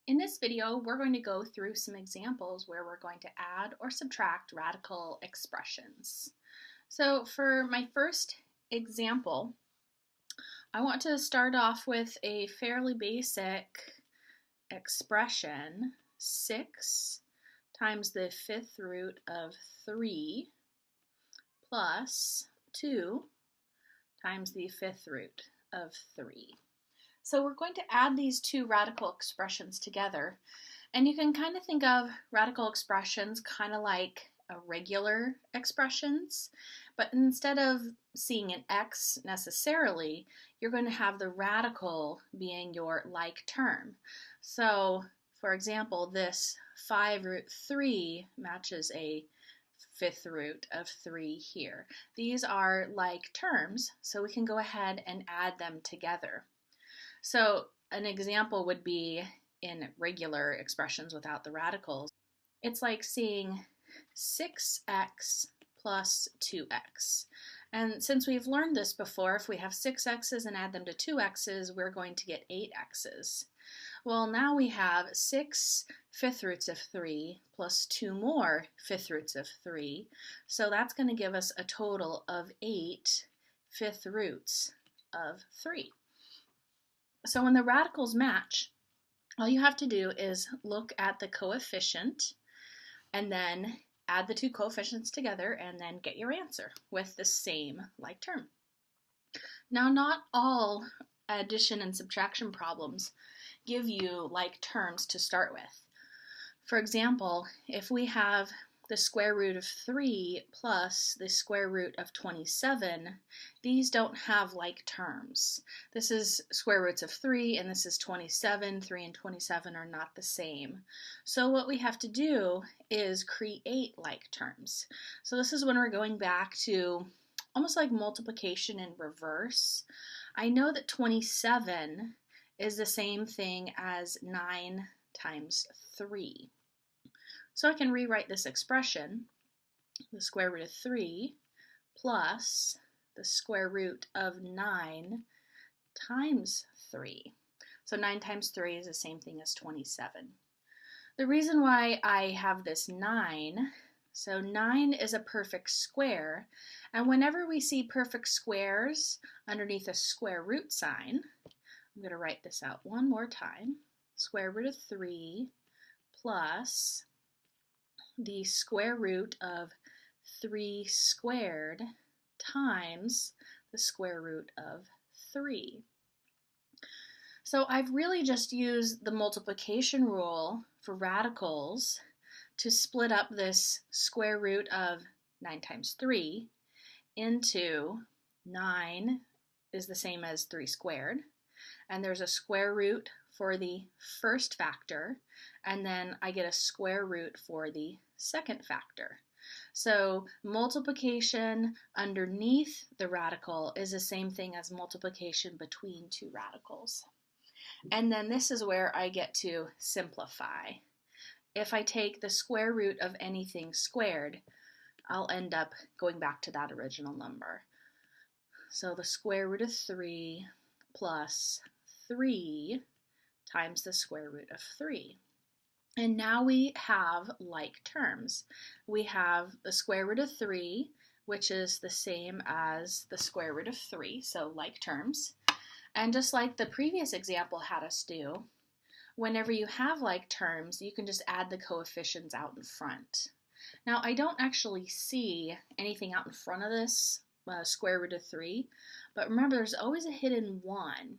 In this video, we're going to go through some examples where we're going to add or subtract radical expressions. So for my first example, I want to start off with a fairly basic expression, 6 times the fifth root of 3 plus 2 times the fifth root of 3. So we're going to add these two radical expressions together, and you can kind of think of radical expressions kind of like regular expressions, but instead of seeing an x necessarily, you're going to have the radical being your like term. So for example, this 5 root 3 matches a fifth root of 3 here. These are like terms, so we can go ahead and add them together. So an example would be in regular expressions without the radicals. It's like seeing 6x plus 2x. And since we've learned this before, if we have 6x's and add them to 2x's, we're going to get 8x's. Well, now we have 6 fifth roots of 3 plus 2 more fifth roots of 3. So that's going to give us a total of 8 fifth roots of 3. So when the radicals match, all you have to do is look at the coefficient and then add the two coefficients together and then get your answer with the same like term. Now, not all addition and subtraction problems give you like terms to start with. For example, if we have the square root of 3 plus the square root of 27, these don't have like terms. This is square roots of 3 and this is 27. 3 and 27 are not the same. So what we have to do is create like terms. So this is when we're going back to almost like multiplication in reverse. I know that 27 is the same thing as 9 times 3. So I can rewrite this expression, the square root of 3 plus the square root of 9 times 3. So 9 times 3 is the same thing as 27. The reason why I have this 9, so 9 is a perfect square, and whenever we see perfect squares underneath a square root sign, I'm going to write this out one more time, square root of 3 plus the square root of 3 squared times the square root of 3. So I've really just used the multiplication rule for radicals to split up this square root of 9 times 3 into 9 is the same as 3 squared, and there's a square root for the first factor, and then I get a square root for the second factor. So multiplication underneath the radical is the same thing as multiplication between two radicals. And then this is where I get to simplify. If I take the square root of anything squared, I'll end up going back to that original number. So the square root of 3 plus 3 times the square root of 3. And now we have like terms. We have the square root of 3, which is the same as the square root of 3, so like terms. And just like the previous example had us do, whenever you have like terms, you can just add the coefficients out in front. Now, I don't actually see anything out in front of this square root of 3, but remember there's always a hidden 1.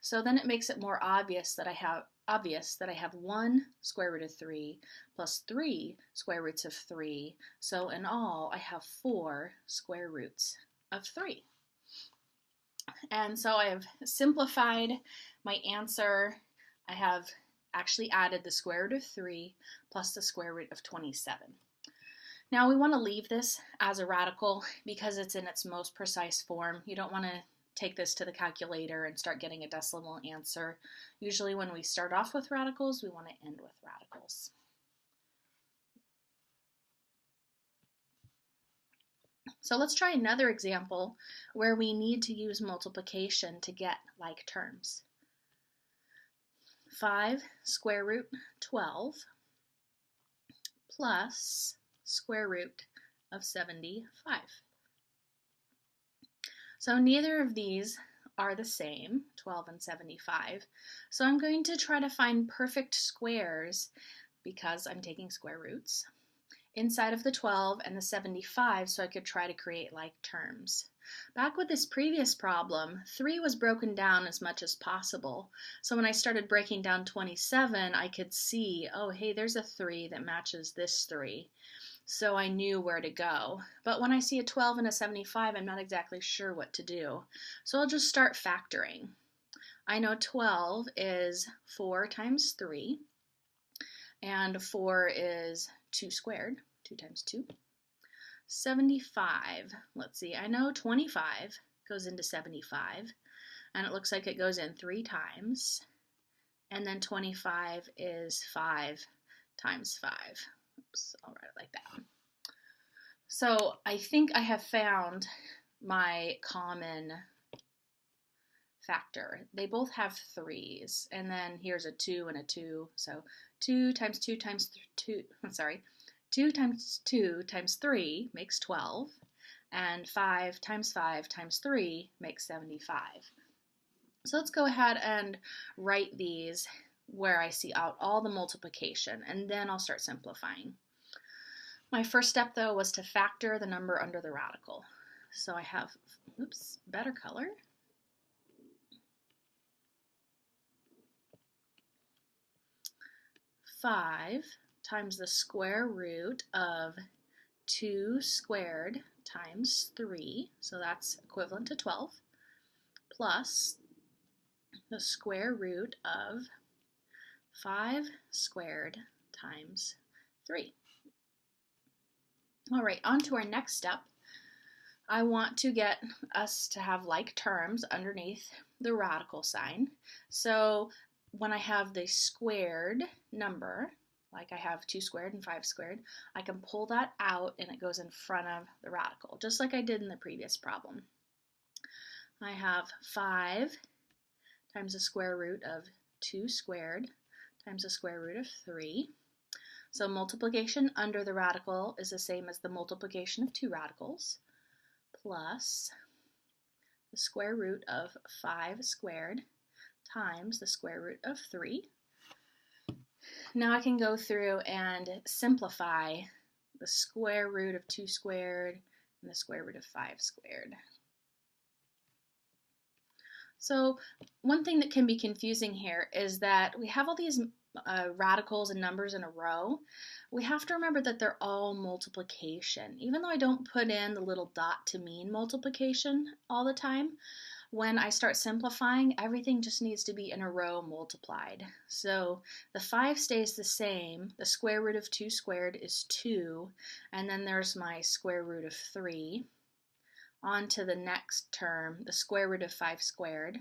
So then it makes it more obvious that I have 1 square root of 3 plus 3 square roots of 3. So in all, I have 4 square roots of 3. And so I have simplified my answer. I have actually added the square root of 3 plus the square root of 27. Now we want to leave this as a radical because it's in its most precise form. You don't want to take this to the calculator and start getting a decimal answer. Usually when we start off with radicals, we want to end with radicals. So let's try another example where we need to use multiplication to get like terms. 5 square root 12 plus square root of 75. So neither of these are the same, 12 and 75. So I'm going to try to find perfect squares because I'm taking square roots inside of the 12 and the 75 so I could try to create like terms. Back with this previous problem, 3 was broken down as much as possible. So when I started breaking down 27, I could see, oh, hey, there's a 3 that matches this 3. So I knew where to go. But when I see a 12 and a 75, I'm not exactly sure what to do. So I'll just start factoring. I know 12 is 4 times 3, and 4 is 2 squared, 2 times 2. 75, let's see, I know 25 goes into 75, and it looks like it goes in 3 times, and then 25 is 5 times 5. Oops, I'll write it like that. So I think I have found my common factor. They both have 3's, and then here's a 2 and a 2, so 2 times 2 times 2, 2 times 2 times 3 makes 12, and 5 times 5 times 3 makes 75. So let's go ahead and write these where I see out all the multiplication, and then I'll start simplifying. My first step, though, was to factor the number under the radical. So I have, oops, better color. Five times the square root of 2 squared times 3, so that's equivalent to 12, plus the square root of 5 squared times 3. All right, on to our next step. I want to get us to have like terms underneath the radical sign. So when I have the squared number, like I have 2 squared and 5 squared, I can pull that out and it goes in front of the radical, just like I did in the previous problem. I have 5 times the square root of 2 squared times the square root of 3. So multiplication under the radical is the same as the multiplication of 2 radicals, plus the square root of 5 squared times the square root of 3. Now I can go through and simplify the square root of 2 squared and the square root of 5 squared. So one thing that can be confusing here is that we have all these radicals and numbers in a row. We have to remember that they're all multiplication. Even though I don't put in the little dot to mean multiplication all the time, when I start simplifying, everything just needs to be in a row multiplied. So the 5 stays the same. The square root of 2 squared is 2, and then there's my square root of 3. On to the next term, the square root of 5 squared,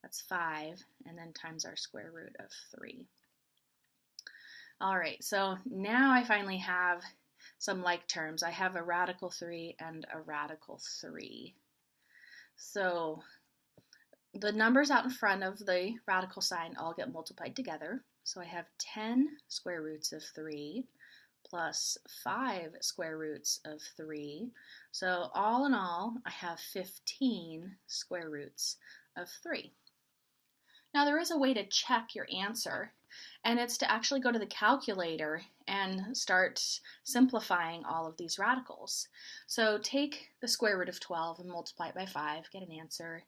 that's 5, and then times our square root of 3. All right, so now I finally have some like terms. I have a radical 3 and a radical 3. So the numbers out in front of the radical sign all get multiplied together. So I have 10 square roots of 3 plus 5 square roots of 3. So all in all, I have 15 square roots of 3. Now there is a way to check your answer, and it's to actually go to the calculator and start simplifying all of these radicals. So take the square root of 12 and multiply it by 5, get an answer,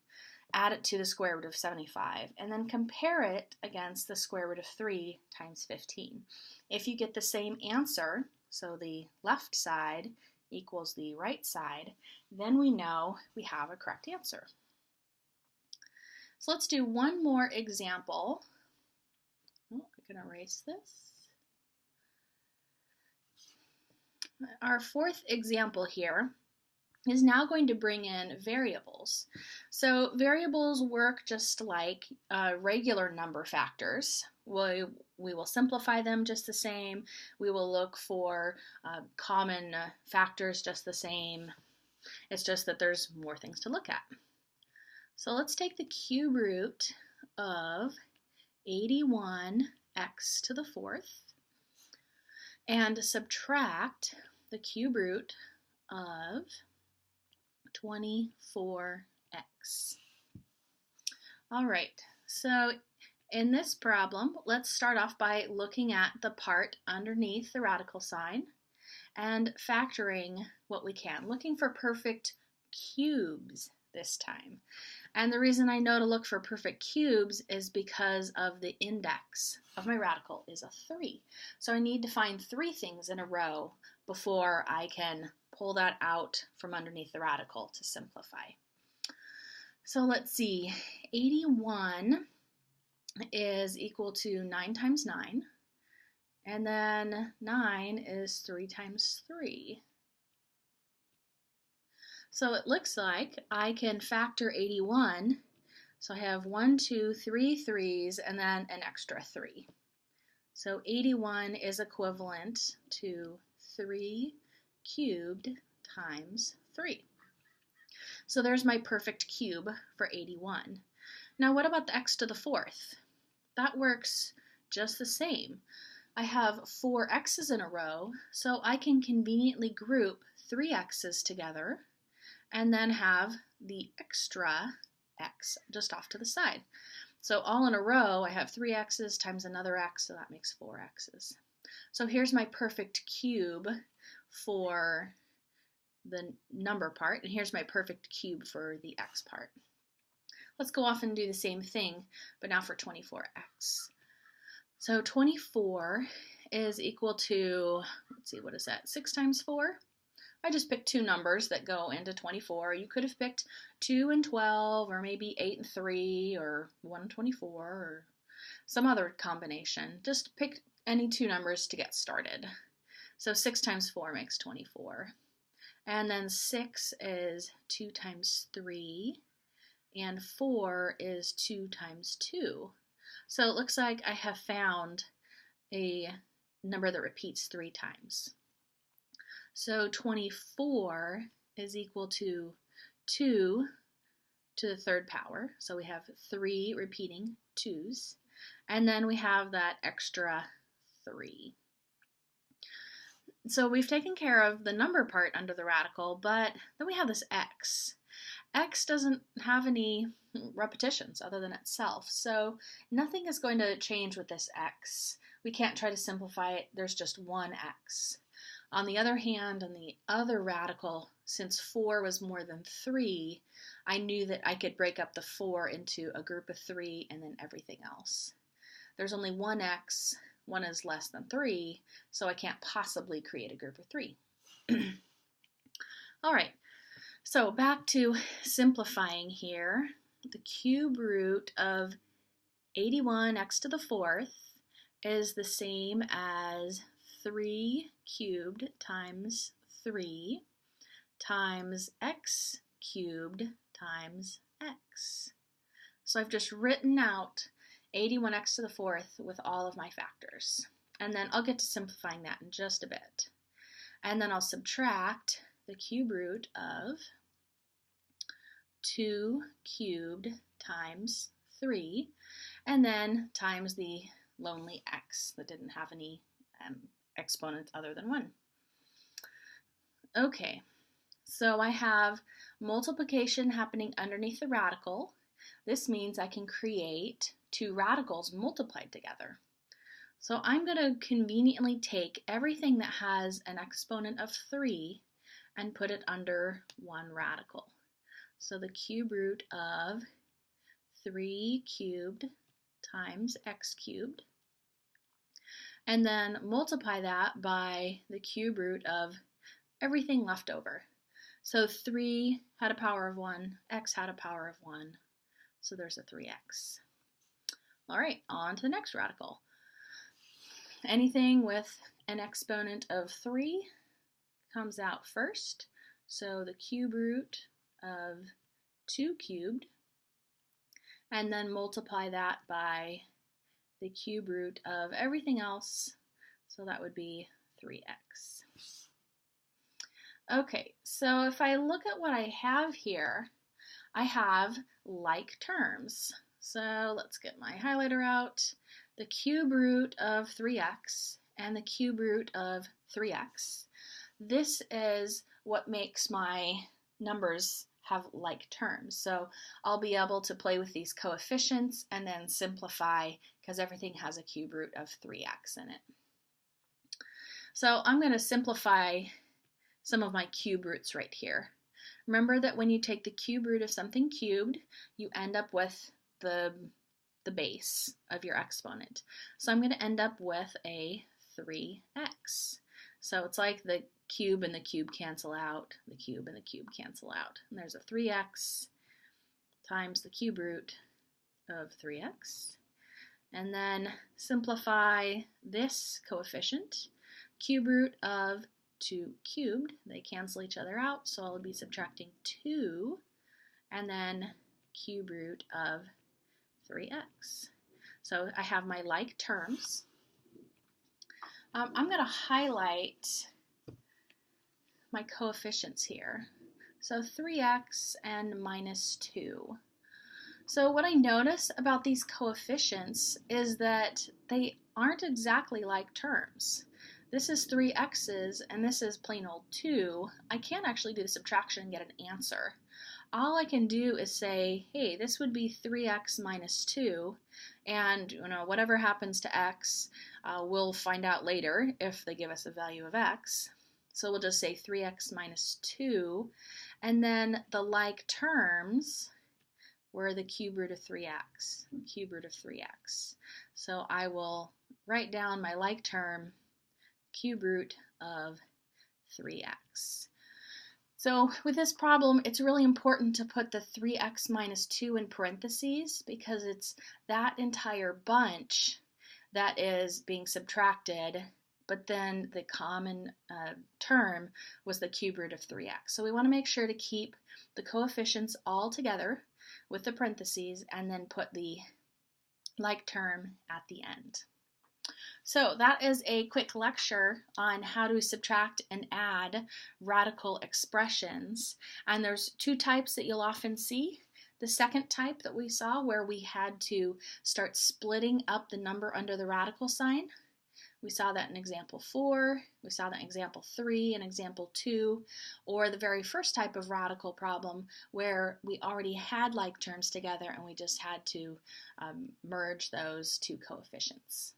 add it to the square root of 75, and then compare it against the square root of 3 times 15. If you get the same answer, so the left side equals the right side, then we know we have a correct answer. So let's do one more example. Oh, I can erase this. Our fourth example here is now going to bring in variables. So variables work just like regular number factors. We will simplify them just the same. We will look for common factors just the same. It's just that there's more things to look at. So let's take the cube root of 81x to the fourth and subtract the cube root of 24x. All right, so in this problem, let's start off by looking at the part underneath the radical sign and factoring what we can, looking for perfect cubes this time. And the reason I know to look for perfect cubes is because of the index of my radical is a 3. So I need to find 3 things in a row before I can pull that out from underneath the radical to simplify. So let's see, 81 is equal to 9 times 9, and then 9 is 3 times 3. So it looks like I can factor 81. So I have 1, 2, 3 threes, and then an extra 3. So 81 is equivalent to 3 cubed times 3. So there's my perfect cube for 81. Now what about the x to the fourth? That works just the same. I have 4 x's in a row, so I can conveniently group 3 x's together and then have the extra x just off to the side. So all in a row, I have 3 x's times another x, so that makes 4 x's. So here's my perfect cube for the number part, and here's my perfect cube for the x part. Let's go off and do the same thing, but now for 24x. So 24 is equal to, let's see, what is that, 6 times 4? I just picked 2 numbers that go into 24. You could have picked 2 and 12, or maybe 8 and 3, or 1 and 24, or some other combination. Just pick any 2 numbers to get started. So 6 times 4 makes 24. And then 6 is 2 times 3, and 4 is 2 times 2. So it looks like I have found a number that repeats 3 times. So 24 is equal to 2 to the third power. So we have 3 repeating 2's. And then we have that extra 3. So we've taken care of the number part under the radical, but then we have this x. X doesn't have any repetitions other than itself, so nothing is going to change with this x. We can't try to simplify it. There's just one x. On the other hand, on the other radical, since 4 was more than 3, I knew that I could break up the 4 into a group of 3 and then everything else. There's only one x, 1 is less than 3, so I can't possibly create a group of 3. All right, so back to simplifying here. The cube root of 81x to the fourth is the same as 3 cubed times 3 times x cubed times x. So I've just written out 81x to the fourth with all of my factors. And then I'll get to simplifying that in just a bit. And then I'll subtract the cube root of 2 cubed times 3, and then times the lonely x that didn't have any exponents other than 1. Okay, so I have multiplication happening underneath the radical. This means I can create 2 radicals multiplied together. So I'm going to conveniently take everything that has an exponent of 3 and put it under 1 radical. So the cube root of 3 cubed times x cubed, and then multiply that by the cube root of everything left over. So 3 had a power of 1, x had a power of 1, so there's a 3x. All right, on to the next radical. Anything with an exponent of 3 comes out first, so the cube root of 2 cubed, and then multiply that by the cube root of everything else, so that would be 3x. Okay, so if I look at what I have here, I have like terms. So let's get my highlighter out. The cube root of 3x and the cube root of 3x. This is what makes my numbers have like terms. So I'll be able to play with these coefficients and then simplify because everything has a cube root of 3x in it. So I'm going to simplify some of my cube roots right here. Remember that when you take the cube root of something cubed, you end up with the base of your exponent. So I'm going to end up with a 3x. So it's like the cube and the cube cancel out, the cube and the cube cancel out. And there's a 3x times the cube root of 3x. And then simplify this coefficient, cube root of 2 cubed. They cancel each other out, so I'll be subtracting 2, and then cube root of 3x. So I have my like terms. I'm going to highlight my coefficients here. So 3x and minus 2. So what I notice about these coefficients is that they aren't exactly like terms. This is 3x's and this is plain old 2. I can't actually do the subtraction and get an answer. All I can do is say, hey, this would be 3x minus 2, and whatever happens to x, we'll find out later if they give us a value of x. So we'll just say 3x minus 2, and then the like terms were the cube root of 3x, cube root of 3x. So I will write down my like term, cube root of 3x. So with this problem, it's really important to put the 3x minus 2 in parentheses because it's that entire bunch that is being subtracted, but then the common term was the cube root of 3x. So we want to make sure to keep the coefficients all together with the parentheses and then put the like term at the end. So that is a quick lecture on how to subtract and add radical expressions. And there's two types that you'll often see. The second type that we saw where we had to start splitting up the number under the radical sign. We saw that in example 4, we saw that in example 3 and example 2, or the very first type of radical problem where we already had like terms together and we just had to merge those two coefficients.